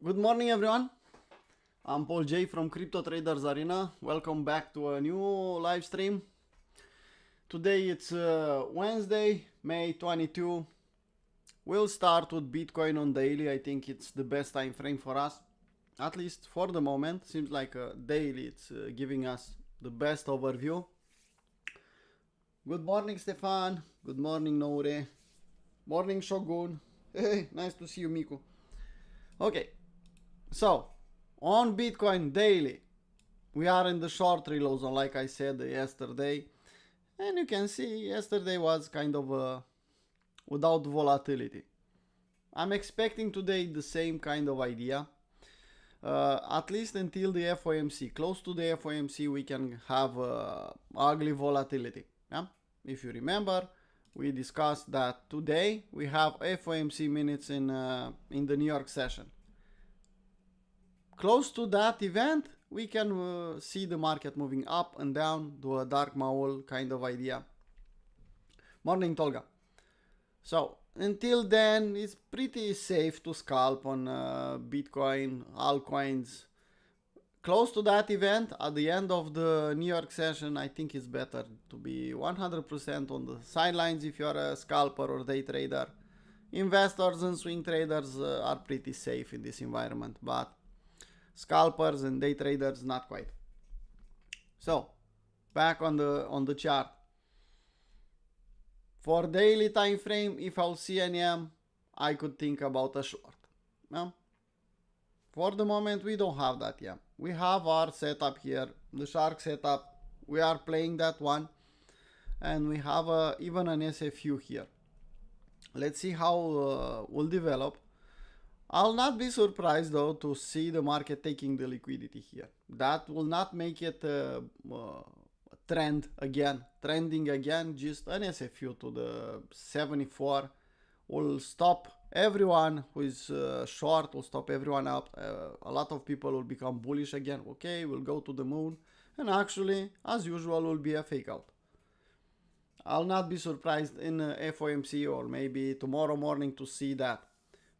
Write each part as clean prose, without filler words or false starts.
Good morning, everyone. I'm Paul J from Crypto Traders Arena. Welcome back to a new live stream. Today it's Wednesday, May 22. We'll start with Bitcoin on daily. I think it's the best time frame for us, at least for the moment. Seems like daily it's giving us the best overview. Good morning, Stefan. Good morning, Noure. Morning, Shogun. Hey, nice to see you, Miku. Okay. So, on Bitcoin daily, we are in the short reload zone, like I said yesterday. And you can see yesterday was kind of without volatility. I'm expecting today the same kind of idea. At least until the FOMC. Close to the FOMC, we can have ugly volatility. Yeah? If you remember, we discussed that today we have FOMC minutes in the New York session. Close to that event, we can see the market moving up and down, do a dark maul kind of idea. Morning, Tolga. So, until then, it's pretty safe to scalp on Bitcoin, altcoins. Close to that event, at the end of the New York session, I think it's better to be 100% on the sidelines if you're a scalper or day trader. Investors and swing traders are pretty safe in this environment, but scalpers and day traders not quite. So back on the chart. For daily time frame, if I'll see an EM, I could think about a short. Yeah? For the moment, we don't have that yet. We have our setup here, the shark setup. We are playing that one, and we have even an SFU here. Let's see how we'll develop. I'll not be surprised though to see the market taking the liquidity here. That will not make it a trending again, just an SFU to the 74 will stop everyone who is short, will stop everyone up. A lot of people will become bullish again. Okay, we'll go to the moon, and actually, as usual, will be a fake out. I'll not be surprised in FOMC or maybe tomorrow morning to see that.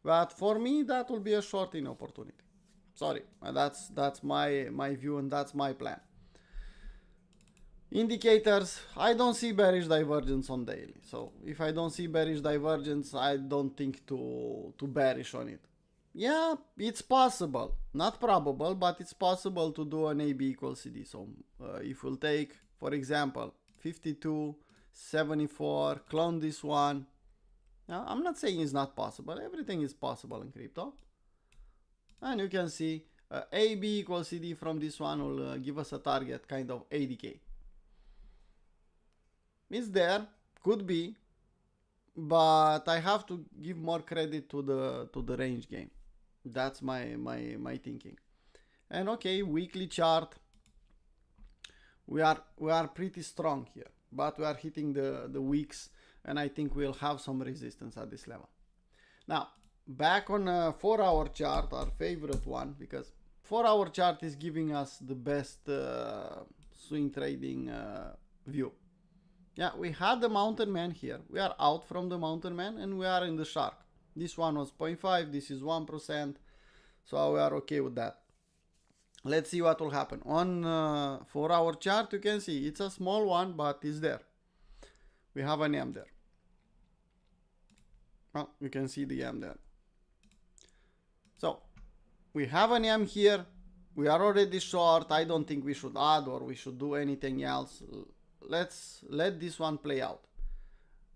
But for me, that will be a shorting opportunity. Sorry, that's my view and that's my plan. Indicators, I don't see bearish divergence on daily. So if I don't see bearish divergence, I don't think to bearish on it. Yeah, it's possible. Not probable, but it's possible to do an AB equals CD. So if we'll take, for example, 52, 74, clone this one. Now, I'm not saying it's not possible. Everything is possible in crypto. And you can see AB equals CD from this one will give us a target kind of 80K. It's there, could be, but I have to give more credit to the range game. That's my thinking. And okay, weekly chart. We are pretty strong here, but we are hitting the wicks. And I think we'll have some resistance at this level. Now, back on a 4-hour chart, our favorite one, because 4-hour chart is giving us the best swing trading view. Yeah, we had the mountain man here. We are out from the mountain man and we are in the shark. This one was 0.5, this is 1%. So we are okay with that. Let's see what will happen. On 4-hour chart, you can see it's a small one, but it's there. We have an M there. Well, you can see the M there. So, we have an M here. We are already short. I don't think we should add or we should do anything else. Let's let this one play out.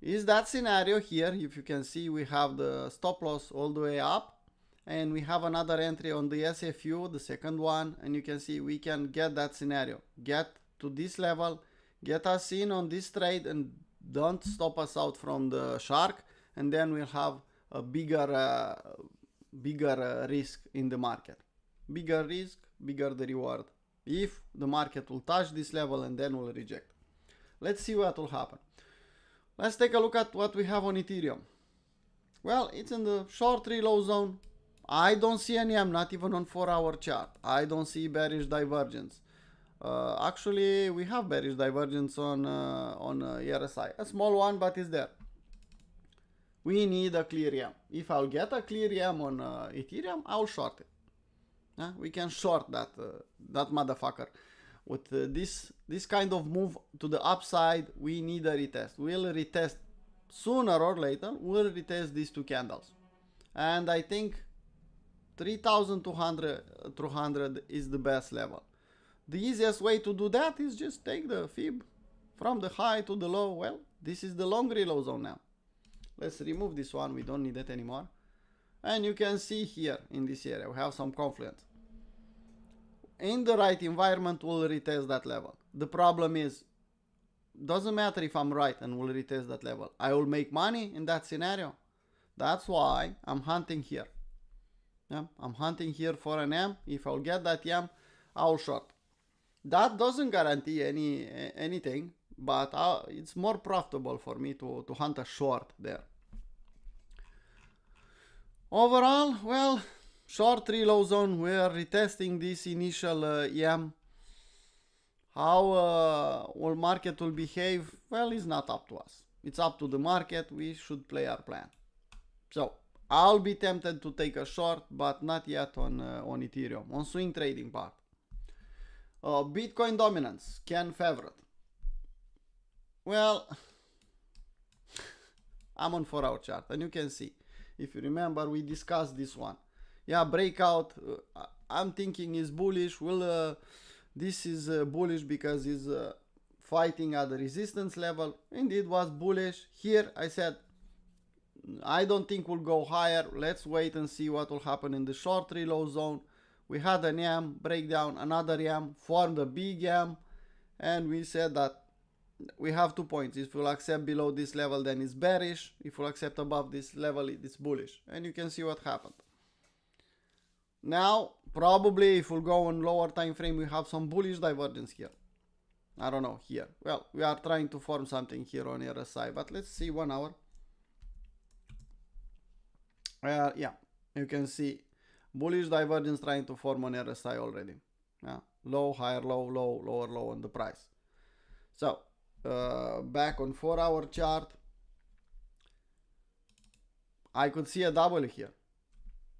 Is that scenario here? If you can see, we have the stop loss all the way up. And we have another entry on the SFU, the second one. And you can see we can get that scenario. Get to this level. Get us in on this trade and don't stop us out from the shark, and then we'll have a bigger risk in the market. Bigger risk, bigger the reward. If the market will touch this level and then will reject. Let's see what will happen. Let's take a look at what we have on Ethereum. Well, it's in the short reload zone. I don't see any M, not even on 4-hour chart. I don't see bearish divergence. Actually, we have bearish divergence on RSI. A small one, but it's there. We need a clear EM. If I'll get a clear EM on Ethereum, I'll short it. We can short that motherfucker. With this kind of move to the upside, we need a retest. We'll retest sooner or later. We'll retest these two candles, and I think 3,200 is the best level. The easiest way to do that is just take the fib from the high to the low. Well, this is the long reload zone now. Let's remove this one. We don't need it anymore. And you can see here in this area we have some confluence. In the right environment, we'll retest that level. The problem is, doesn't matter if I'm right and we'll retest that level. I will make money in that scenario. That's why I'm hunting here. Yeah, I'm hunting here for an M. If I'll get that M, I'll short. That doesn't guarantee anything, but it's more profitable for me to hunt a short there. Overall, well, short reload zone, we are retesting this initial EM. How market will behave, well, it's not up to us. It's up to the market. We should play our plan. So I'll be tempted to take a short, but not yet on Ethereum, on swing trading part. Bitcoin dominance, Ken favorite. Well, I'm on 4-hour chart, and you can see. If you remember, we discussed this one. Yeah, breakout. I'm thinking is bullish. Well, this is bullish because it's fighting at the resistance level. Indeed, was bullish. Here, I said, I don't think we'll go higher. Let's wait and see what will happen in the short reload zone. We had an M breakdown, another M, formed a big M, and we said that we have 2 points. If we'll accept below this level, then it's bearish. If we'll accept above this level, it's bullish. And you can see what happened. Now, probably if we'll go on lower time frame, we have some bullish divergence here. I don't know, here. Well, we are trying to form something here on RSI, but let's see 1 hour. Yeah, you can see bullish divergence trying to form on RSI already. Yeah, low, higher, low, low, lower, low on the price. So, back on 4-hour chart, I could see a W here.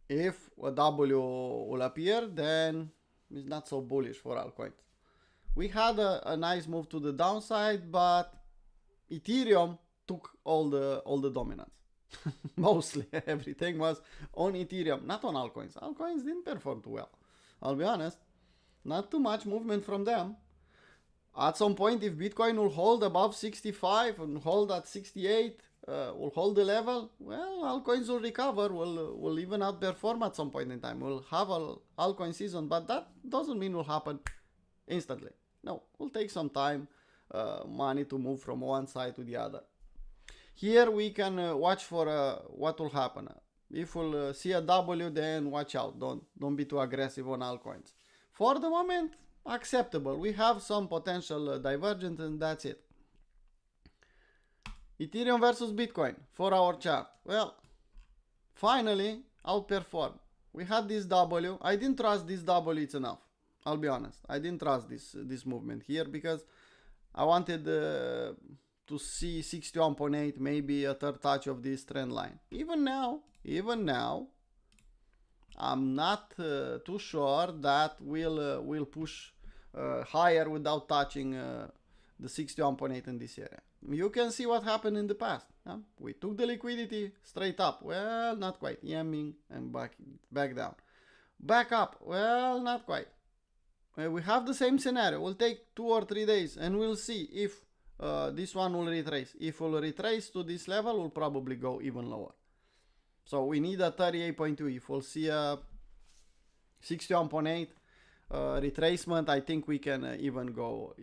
If a W will appear, then it's not so bullish for altcoins. We had a nice move to the downside, but Ethereum took all the dominance. Mostly everything was on Ethereum, not on altcoins. Altcoins didn't perform too well. I'll be honest, not too much movement from them. At some point, if Bitcoin will hold above 65 and hold at 68, will hold the level, well, altcoins will recover, will even outperform at some point in time. We'll have an altcoin season, but that doesn't mean will happen instantly. No, will take some time, money to move from one side to the other. Here we can watch for what will happen. If we'll see a W, then watch out. Don't be too aggressive on altcoins. For the moment, acceptable. We have some potential divergence, and that's it. Ethereum versus Bitcoin, 4-hour chart. Well, finally outperformed. We had this W. I didn't trust this W. It's enough. I'll be honest. I didn't trust this movement here because I wanted to see 61.8, maybe a third touch of this trend line. Even now, I'm not too sure that we'll push higher without touching the 61.8 in this area. You can see what happened in the past. Huh? We took the liquidity straight up. Well, not quite. Yamming and back down. Back up. Well, not quite. We have the same scenario. We'll take 2 or 3 days and we'll see if this one will retrace. If we'll retrace to this level, we'll probably go even lower. So we need a 38.2. If we'll see a 61.8 retracement, I think we can even go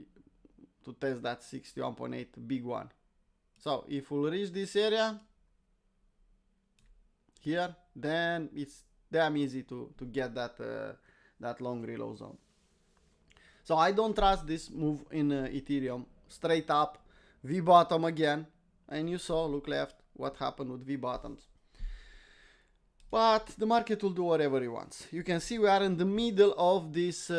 to test that 61.8 big one. So if we'll reach this area here, then it's damn easy to get that long reload zone. So I don't trust this move in Ethereum. Straight up, V bottom again, and you saw, look left, what happened with V bottoms. But the market will do whatever it wants. You can see we are in the middle of this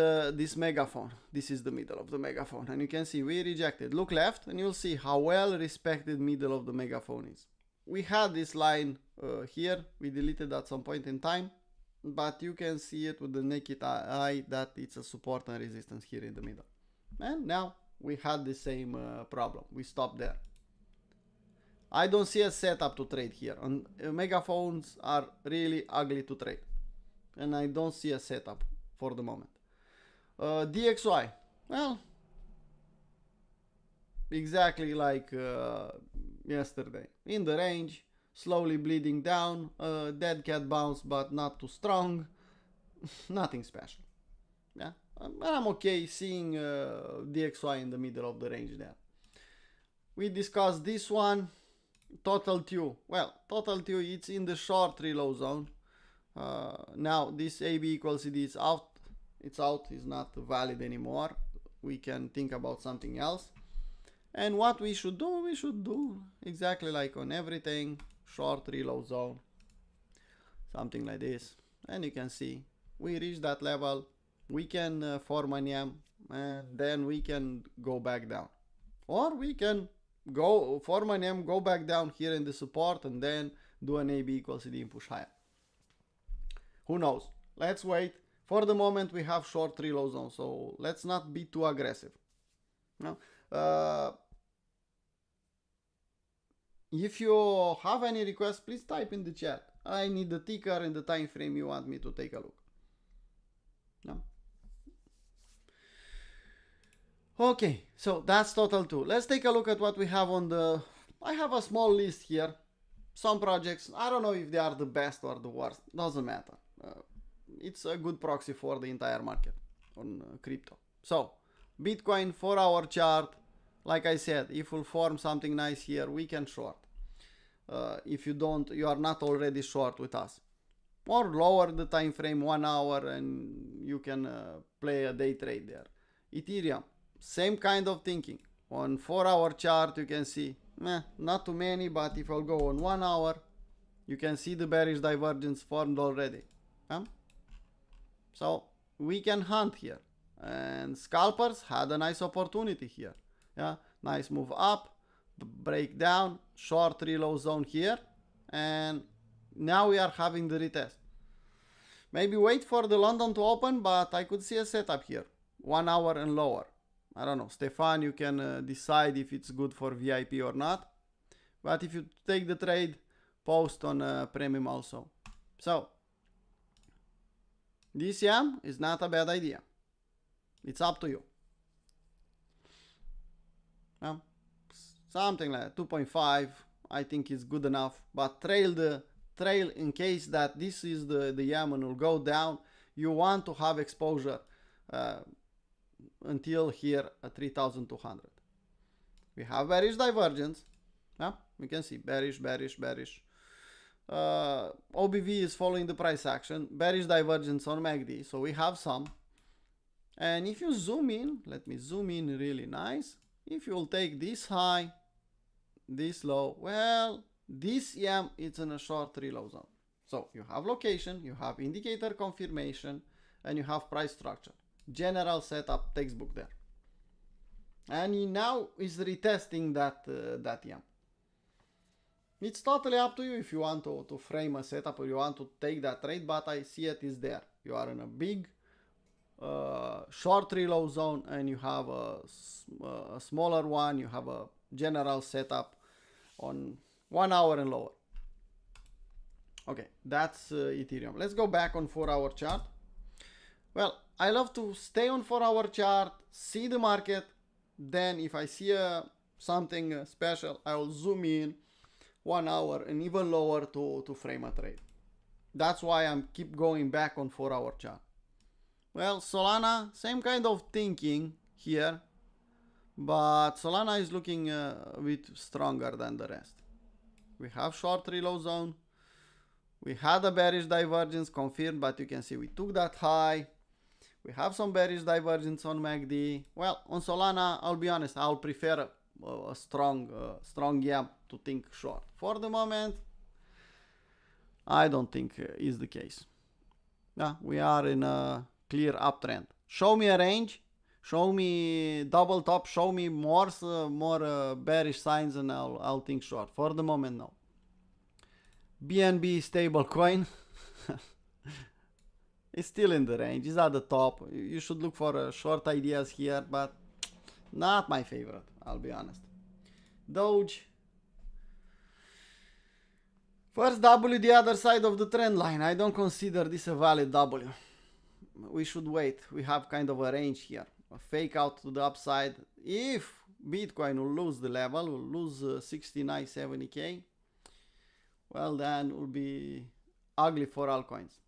megaphone. This is the middle of the megaphone, and you can see we rejected. Look left, and you'll see how well respected middle of the megaphone is. We had this line here. We deleted at some point in time. but you can see it with the naked eye that it's a support and resistance here in the middle. And now we had the same problem. We stopped there. I don't see a setup to trade here. And megaphones are really ugly to trade. And I don't see a setup for the moment. DXY. Well, exactly like yesterday. In the range, slowly bleeding down. Dead cat bounce, but not too strong. Nothing special. Yeah, and I'm okay seeing DXY in the middle of the range there. We discussed this one. Total Q. Well, Total Q, it's in the short reload zone. Now this AB equals CD is out. It's out, it's not valid anymore. We can think about something else. And what we should do exactly like on everything, short reload zone, something like this. And you can see we reach that level. We can form an EM and then we can go back down, or we can go form an EM, go back down here in the support, and then do an AB equals CD and push higher. Who knows? Let's wait. For the moment we have short reload zone, so let's not be too aggressive. No. If you have any requests, please type in the chat. I need the ticker and the time frame you want me to take a look. No. Okay, so that's total 2. Let's take a look at what we have on the... I have a small list here. Some projects, I don't know if they are the best or the worst. Doesn't matter. It's a good proxy for the entire market on crypto. So, Bitcoin 4-hour chart. Like I said, if we'll form something nice here, we can short. If you don't, you are not already short with us. Or lower the time frame 1 hour and you can play a day trade there. Ethereum, same kind of thinking. On 4-hour chart you can see, not too many, but if I'll go on 1 hour, you can see the bearish divergence formed already. So we can hunt here. And scalpers had a nice opportunity here. Yeah, nice move up, break down, short reload zone here, and now we are having the retest. Maybe wait for the London to open, but I could see a setup here, 1 hour and lower. I don't know, Stefan, you can decide if it's good for VIP or not. But if you take the trade, post on premium also. So, DCM is not a bad idea. It's up to you. Something like 2.5, I think is good enough. But trail in case that this is the YAM and will go down. You want to have exposure until here at 3,200. We have bearish divergence. We can see bearish, bearish, bearish. OBV is following the price action. Bearish divergence on MACD. So we have some. And if you zoom in, let me zoom in really nice. If you'll take this high, this low, well, this EM it's in a short reload zone. So you have location, you have indicator confirmation, and you have price structure. General setup textbook there. And he now is retesting that EM. It's totally up to you if you want to frame a setup or you want to take that trade, but I see it is there. You are in a big short reload zone and you have a smaller one, you have a general setup on 1 hour and lower. Okay, that's Ethereum. Let's go back on 4-hour chart. Well, I love to stay on 4-hour chart, see the market, then if I see something special, I will zoom in 1 hour and even lower to frame a trade. That's why I'm keep going back on 4-hour chart. Well, Solana, same kind of thinking here, but Solana is looking a bit stronger than the rest. We have short reload zone. We had a bearish divergence confirmed, but you can see we took that high. We have some bearish divergence on MACD. Well, on Solana, I'll be honest, I'll prefer a strong gap to think short. For the moment, I don't think is the case. Yeah, we are in a clear uptrend. Show me a range, show me double top, show me more bearish signs, and I'll think short. For the moment, no. BNB stable coin. It's still in the range. It's at the top. You should look for short ideas here, but not my favorite, I'll be honest. Doge. First W, the other side of the trend line. I don't consider this a valid W. We should wait. We have kind of a range here. A fake out to the upside. If Bitcoin will lose the level, will lose 69, 70k, well, then it will be ugly for altcoins.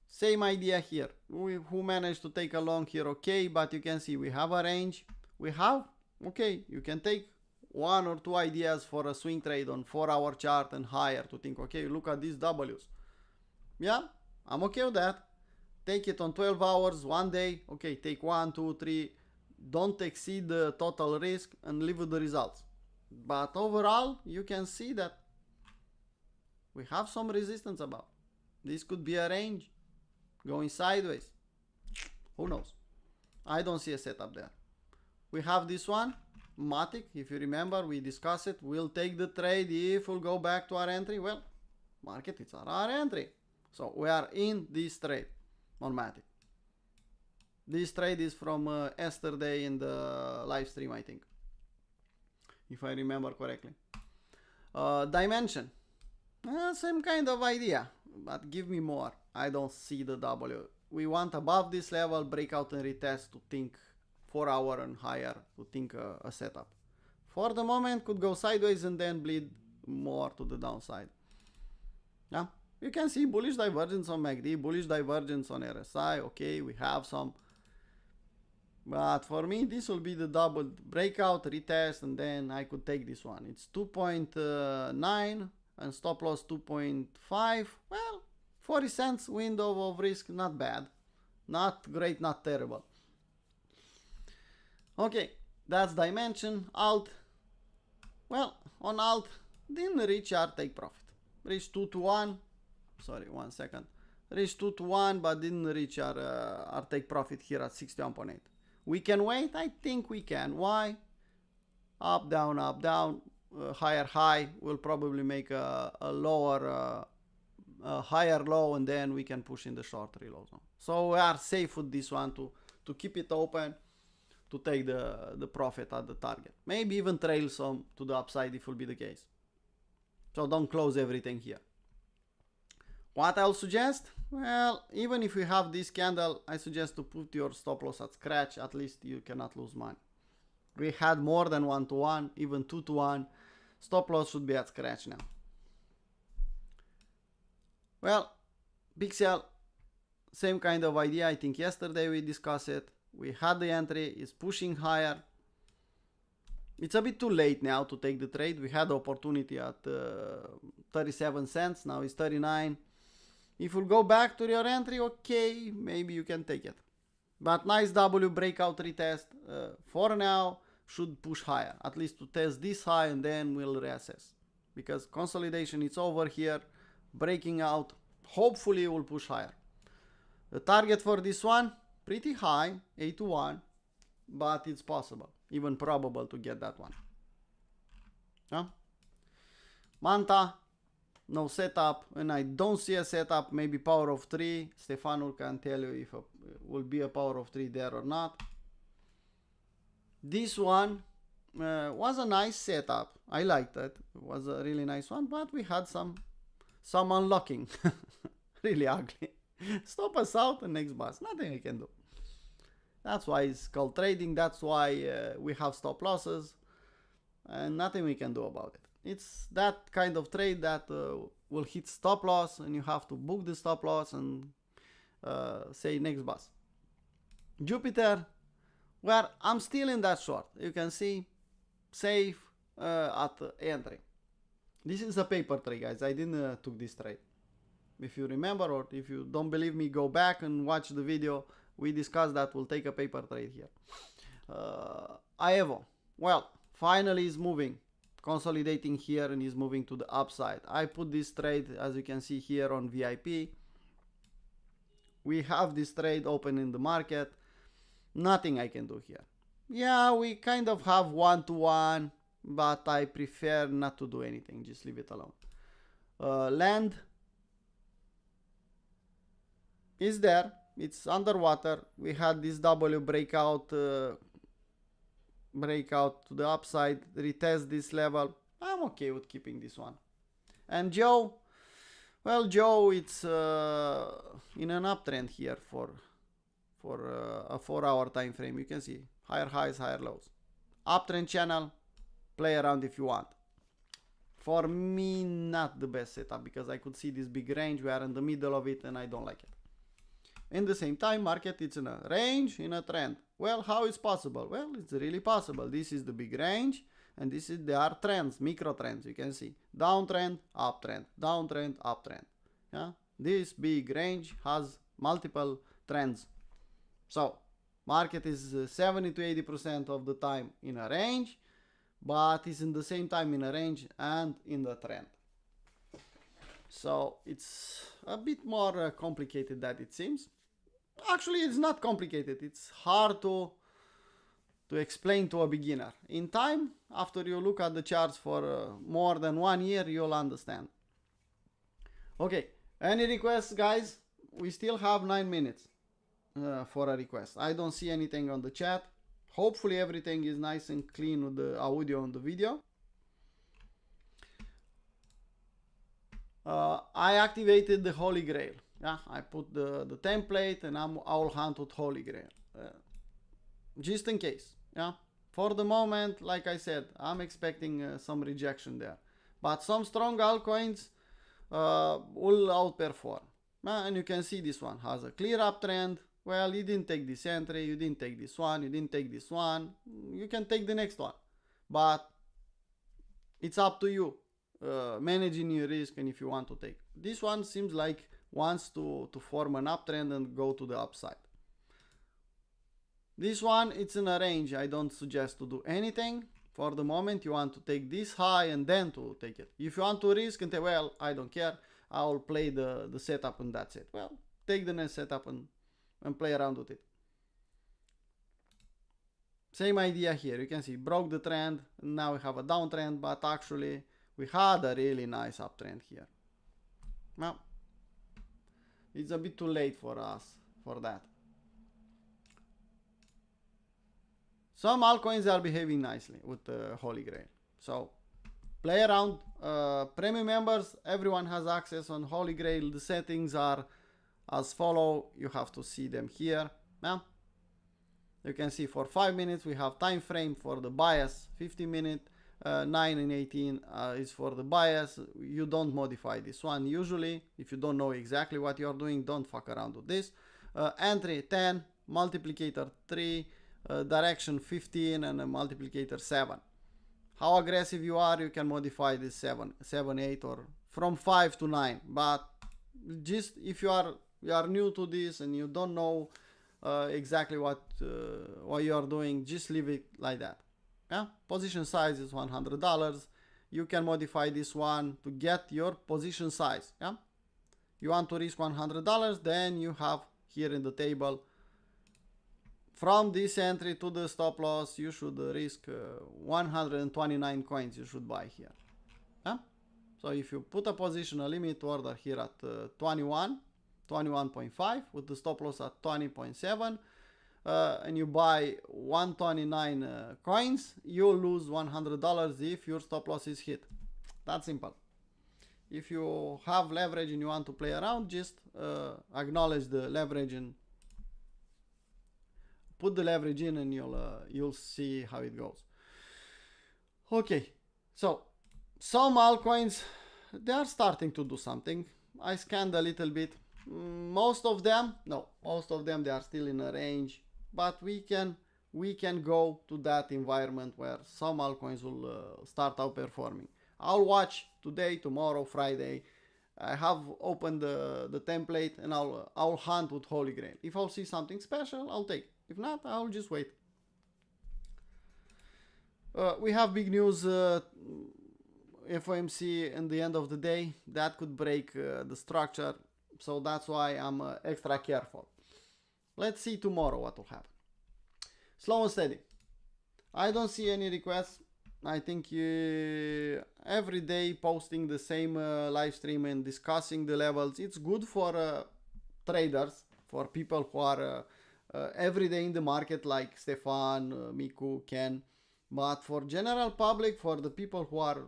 Same idea here. Who managed to take a long here, okay, but you can see we have a range. We have, okay, you can take one or two ideas for a swing trade on 4-hour chart and higher to think, okay, look at these W's. Yeah, I'm okay with that. Take it on 12 hours, one day, okay, take 1, 2, 3. Don't exceed the total risk and live with the results. But overall, you can see that we have some resistance above. This could be a range going sideways. Who knows? I don't see a setup there. We have this one, Matic. If you remember, we discussed it. We'll take the trade if we'll go back to our entry. Well, market, it's our entry. So we are in this trade on Matic. This trade is from yesterday in the live stream, I think, if I remember correctly. Dimension. Same kind of idea, but give me more. I don't see the W. We want above this level, breakout and retest to think 4-hour and higher, to think a setup. For the moment, could go sideways and then bleed more to the downside. Yeah, you can see bullish divergence on MACD, bullish divergence on RSI. Okay, we have some. But for me, this will be the double breakout, retest, and then I could take this one. It's 2.9 and stop loss 2.5. Well, 40 cents window of risk, not bad. Not great, not terrible. Okay, that's dimension. Alt. Well, on alt, didn't reach our take profit. Reached 2 to 1. Sorry, 1 second. Reached 2 to 1, but didn't reach our take profit here at 61.8. We can wait? I think we can. Why? Up, down, higher high. We'll probably make a lower, higher low, and then we can push in the short reload zone. So we are safe with this one to keep it open, to take the profit at the target. Maybe even trail some to the upside if will be the case. So don't close everything here. What I'll suggest? Well, even if you have this candle, I suggest to put your stop loss at scratch. At least you cannot lose money. We had more than 1 to 1, even 2 to 1. Stop loss should be at scratch now. Well, Pixel, same kind of idea. I think yesterday we discussed it. We had the entry, it's pushing higher. It's a bit too late now to take the trade. We had the opportunity at 37 cents. Now it's 39. If we'll go back to your entry, okay, maybe you can take it. But nice W breakout retest. For now, should push higher. At least to test this high, and then we'll reassess. Because consolidation is over here. Breaking out. Hopefully it will push higher. The target for this one, pretty high, 8 to 1. But it's possible, even probable to get that one. Yeah? Manta. No setup, and I don't see a setup. Maybe power of 3. Stefano can tell you if it will be a power of 3 there or not. This one was a nice setup. I liked it. It was a really nice one, but we had some unlocking. Really ugly. Stop us out and next bus. Nothing we can do. That's why it's called trading. That's why we have stop losses, and nothing we can do about it. It's that kind of trade that will hit stop loss, and you have to book the stop loss and say next bus. Jupiter, where I'm still in that short. You can see safe at entry. This is a paper trade, guys. I didn't took this trade. If you remember, or if you don't believe me, go back and watch the video. We discussed that we'll take a paper trade here. Aevo, well, finally is moving. Consolidating here and is moving to the upside. I put this trade, as you can see here, on VIP. We have this trade open in the market. Nothing I can do here. Yeah, we kind of have 1 to 1, but I prefer not to do anything. Just leave it alone. Land. is there. It's underwater. We had this W breakout to the upside, retest this level. I'm okay with keeping this one. And Joe, well, Joe, it's in an uptrend here for a 4-hour time frame. You can see higher highs, higher lows. Uptrend channel, play around if you want. For me, not the best setup because I could see this big range. We are in the middle of it and I don't like it. In the same time, market it's in a range, in a trend. Well, how is possible? Well, it's really possible. This is the big range and there are trends, micro trends. You can see downtrend, uptrend, downtrend, uptrend. Yeah, this big range has multiple trends. So market is 70 to 80% of the time in a range, but is in the same time in a range and in the trend. So it's a bit more complicated than it seems. Actually, it's not complicated. It's hard to explain to a beginner. In time, after you look at the charts for more than 1 year, you'll understand. Okay, any requests, guys? We still have 9 minutes for a request. I don't see anything on the chat. Hopefully everything is nice and clean with the audio and the video. I activated the Holy Grail. Yeah, I put the template and I'll hunt with Holy Grail. Just in case. Yeah. For the moment, like I said, I'm expecting some rejection there. But some strong altcoins will outperform. And you can see this one has a clear uptrend. Well, you didn't take this entry, you didn't take this one, you didn't take this one. You can take the next one. But it's up to you. Managing your risk and if you want to take. This one seems like wants to form an uptrend and go to the upside. This one, it's in a range. I don't suggest to do anything. For the moment, you want to take this high and then to take it. If you want to risk and say, well, I don't care, I'll play the setup and that's it. Well, take the next setup and play around with it. Same idea here. You can see broke the trend. Now we have a downtrend, but actually we had a really nice uptrend here. Well, it's a bit too late for us for that. Some altcoins are behaving nicely with the Holy Grail. So play around. Premium members, everyone has access on Holy Grail. The settings are as follow. You have to see them here. Now you can see for 5 minutes we have time frame for the bias. 50 minutes, 9 and 18 is for the bias. You don't modify this one usually. If you don't know exactly what you're doing, don't fuck around with this. Entry 10, multiplicator 3, direction 15 and a multiplicator 7. How aggressive you are, you can modify this 7, 8 or from 5 to 9. But just if you are new to this and you don't know exactly what you are doing, just leave it like that. Yeah? Position size is $100. You can modify this one to get your position size. Yeah? You want to risk $100, then you have here in the table from this entry to the stop loss, you should risk 129 coins you should buy here. Yeah? So if you put a position, a limit order here at 21.5 with the stop loss at 20.7 and you buy 129 coins, you'll lose $100 if your stop loss is hit. That's simple. If you have leverage and you want to play around, just acknowledge the leverage and put the leverage in and you'll see how it goes. Okay, so some altcoins, they are starting to do something. I scanned a little bit. Most of them they are still in a range, but we can go to that environment where some altcoins will start outperforming. I'll watch today, tomorrow, Friday. I have opened the template and I'll hunt with Holy Grail. If I'll see something special, I'll take it. If not, I'll just wait. We have big news. FOMC in the end of the day, that could break the structure. So that's why I'm extra careful. Let's see tomorrow what will happen. Slow and steady. I don't see any requests. I think every day posting the same live stream and discussing the levels, it's good for traders. for people who are every day in the market, like Stefan, Miku, Ken. But for general public, for the people who are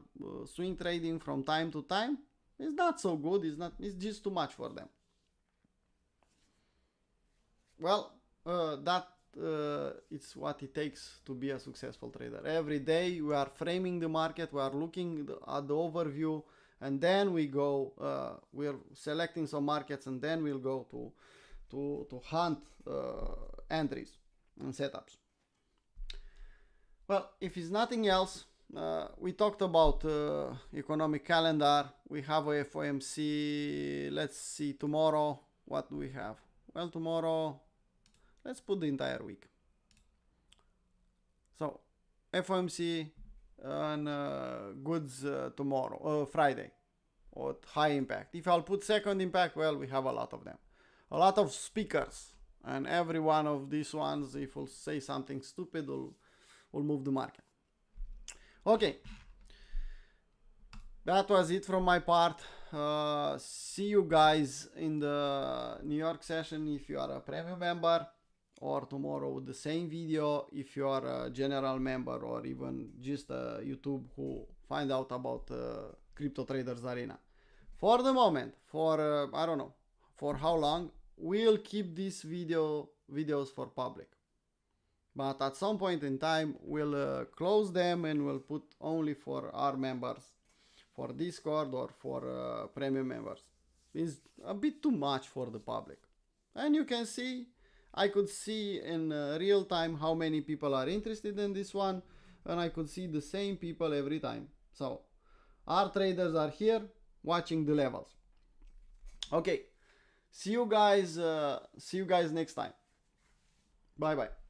swing trading from time to time, it's not so good. It's just too much for them. Well, it's what it takes to be a successful trader. Every day we are framing the market, we are looking at the overview, and then we go, we're selecting some markets, and then we'll go to hunt entries and setups. Well, if it's nothing else, we talked about economic calendar. We have a FOMC. Let's see tomorrow. What do we have? Well, tomorrow, let's put the entire week. So, FOMC and goods tomorrow, Friday, or high impact. If I'll put second impact, well, we have a lot of them. A lot of speakers. And every one of these ones, if we'll say something stupid, will move the market. Okay, that was it from my part. See you guys in the New York session if you are a premium member, or tomorrow with the same video if you are a general member, or even just a YouTube who find out about Crypto Traders Arena. For the moment, for I don't know for how long, we'll keep these videos for public. But at some point in time, we'll close them and we'll put only for our members, for Discord or for premium members. It's a bit too much for the public. And you can see, I could see in real time how many people are interested in this one, and I could see the same people every time. So our traders are here watching the levels. Okay, see you guys next time. Bye bye.